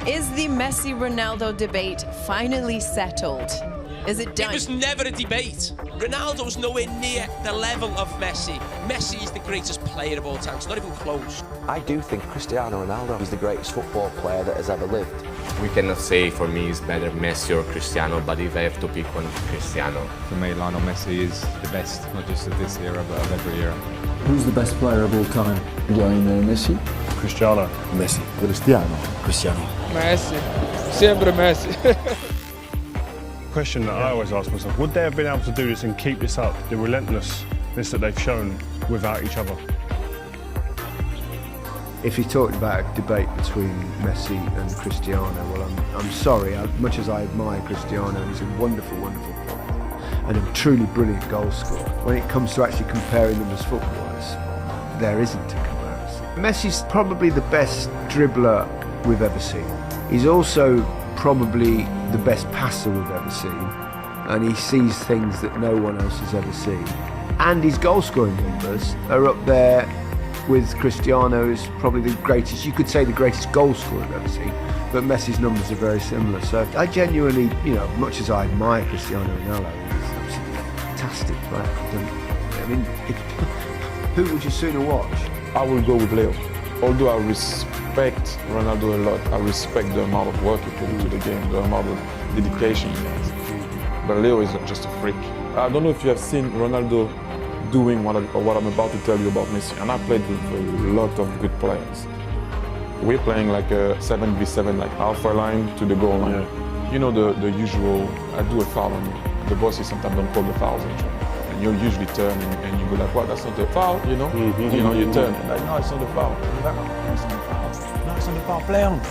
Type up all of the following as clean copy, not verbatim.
Is the Messi-Ronaldo debate finally settled? Is it done? It was never a debate. Ronaldo's nowhere near the level of Messi. Messi is the greatest player of all time. It's not even close. I do think Cristiano Ronaldo is the greatest football player that has ever lived. We cannot say for me it's better Messi or Cristiano, but if I have to pick one, Cristiano. For me, Lionel Messi is the best, not just of this era, but of every era. Who's the best player of all time? Lionel Messi. Cristiano. Messi. Cristiano. Cristiano. Messi. Sempre Messi. Question that I always ask myself, would they have been able to do this and keep this up, the relentlessness that they've shown without each other? If you talked about a debate between Messi and Cristiano, well, I'm sorry, much as I admire Cristiano, he's a wonderful, wonderful player and a truly brilliant goal scorer. When it comes to actually comparing them as footballers, there isn't a comparison. Messi's probably the best dribbler we've ever seen. He's also probably the best passer we've ever seen, and he sees things that no one else has ever seen. And his goal scoring numbers are up there with Cristiano as probably the greatest, you could say the greatest goal scorer I've ever seen, but Messi's numbers are very similar. So I genuinely, much as I admire Cristiano Ronaldo, he's an absolutely fantastic player. I mean, who would you sooner watch? I will go with Leo. Although I respect Ronaldo a lot, I respect the amount of work he put into the game, the amount of dedication he has. But Leo is just a freak. I don't know if you have seen Ronaldo doing what I'm about to tell you about Messi, and I played with a lot of good players. We're playing like a 7v7, like alpha line to the goal line. Yeah. You know the usual, I do a foul on you. The bosses sometimes don't call the fouls actually. And you usually turn and you go like, what, that's not the foul, you know? Mm-hmm. You know, you turn, and like, no, it's not the foul. Like, no, it's not the foul. No, it's not the foul, play on.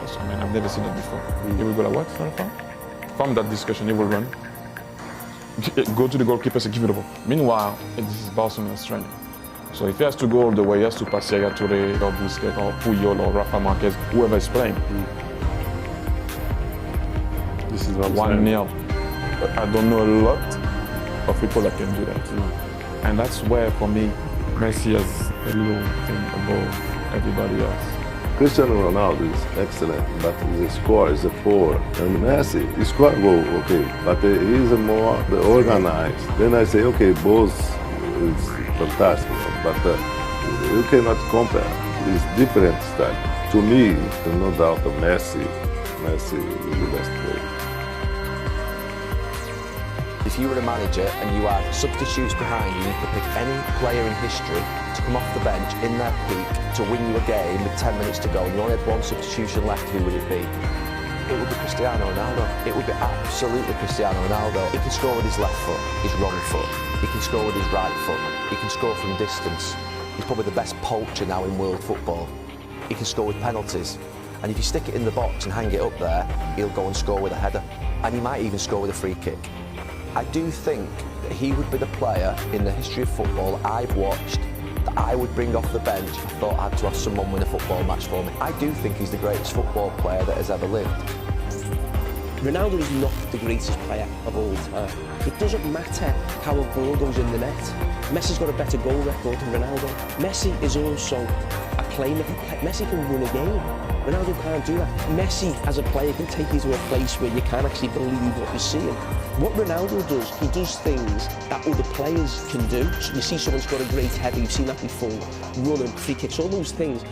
So, I mean, I've never seen that before. Mm-hmm. He will go like, what, it's not the foul? From that discussion, he will run. Go to the goalkeeper and give it a ball. Meanwhile, this is Barcelona's training. So if he has to go all the way, he has to pass Yaya Touré or Busquets or Puyol or Rafa Marquez, whoever is playing. This is what 1-0. I don't know a lot of people that can do that. And that's where, for me, Messi has a little thing above everybody else. Cristiano Ronaldo is excellent, but the score is a 4. And Messi, he score goal, okay, but he is more organized. Then I say, okay, both is fantastic, but you cannot compare. It's different style. To me, there's no doubt of Messi. Messi is the best player. If you were a manager and you had substitutes behind you, you could pick any player in history to come off the bench in their peak to win you a game with 10 minutes to go, and you only had one substitution left, who would it be? It would be Cristiano Ronaldo. It would be absolutely Cristiano Ronaldo. He can score with his left foot, his wrong foot. He can score with his right foot. He can score from distance. He's probably the best poacher now in world football. He can score with penalties. And if you stick it in the box and hang it up there, he'll go and score with a header. And he might even score with a free kick. I do think that he would be the player in the history of football I've watched that I would bring off the bench if I thought I had to have someone win a football match for me. I do think he's the greatest football player that has ever lived. Ronaldo is not the greatest player of all time. It doesn't matter how a ball goes in the net. Messi's got a better goal record than Ronaldo. Messi is also a playmaker. Messi can win a game. Ronaldo can't do that. Messi, as a player, can take you to a place where you can't actually believe what you're seeing. What Ronaldo does, he does things that other players can do. So you see someone's got a great header, you've seen that before, running, free kicks, all those things.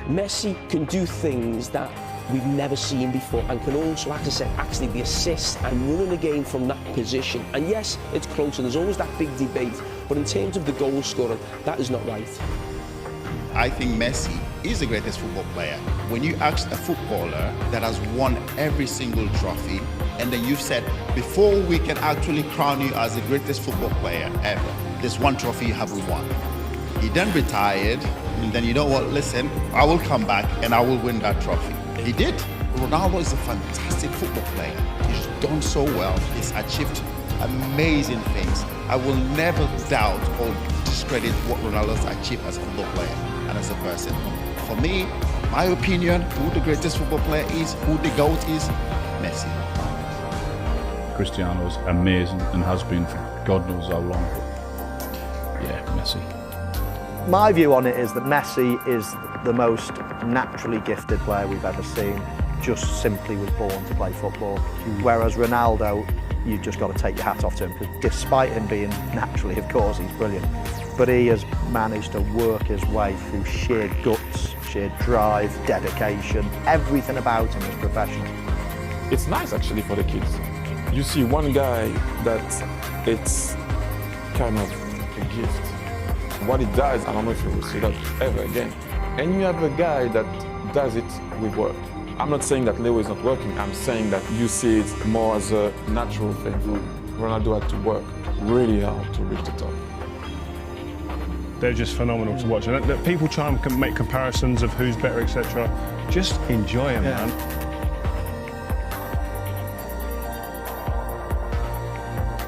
Messi can do things that we've never seen before and can also, like I said, actually be assist and running a game from that position. And yes, it's close and there's always that big debate, but in terms of the goal scoring, that is not right. I think Messi is the greatest football player. When you ask a footballer that has won every single trophy, and then you've said, before we can actually crown you as the greatest football player ever, there's one trophy you haven't won. He then retired, and then, you know what, listen, I will come back and I will win that trophy. He did. Ronaldo is a fantastic football player. He's done so well. He's achieved amazing things. I will never doubt or discredit what Ronaldo's achieved as a football player and as a person. For me, my opinion, who the greatest football player is, who the GOAT is, Messi. Cristiano's amazing and has been for God knows how long. Yeah, Messi. My view on it is that Messi is the most naturally gifted player we've ever seen. Just simply was born to play football. Whereas Ronaldo, you've just got to take your hat off to him, because despite him being naturally, of course, he's brilliant, but he has managed to work his way through sheer guts, sheer drive, dedication. Everything about him is professional. It's nice actually for the kids. You see one guy that it's kind of a gift. What he does, I don't know if you will see that ever again. And you have a guy that does it with work. I'm not saying that Leo is not working, I'm saying that you see it more as a natural thing. Ronaldo had to work really hard to reach the top. They're just phenomenal to watch. And people try and make comparisons of who's better, etc. Just enjoy them, man.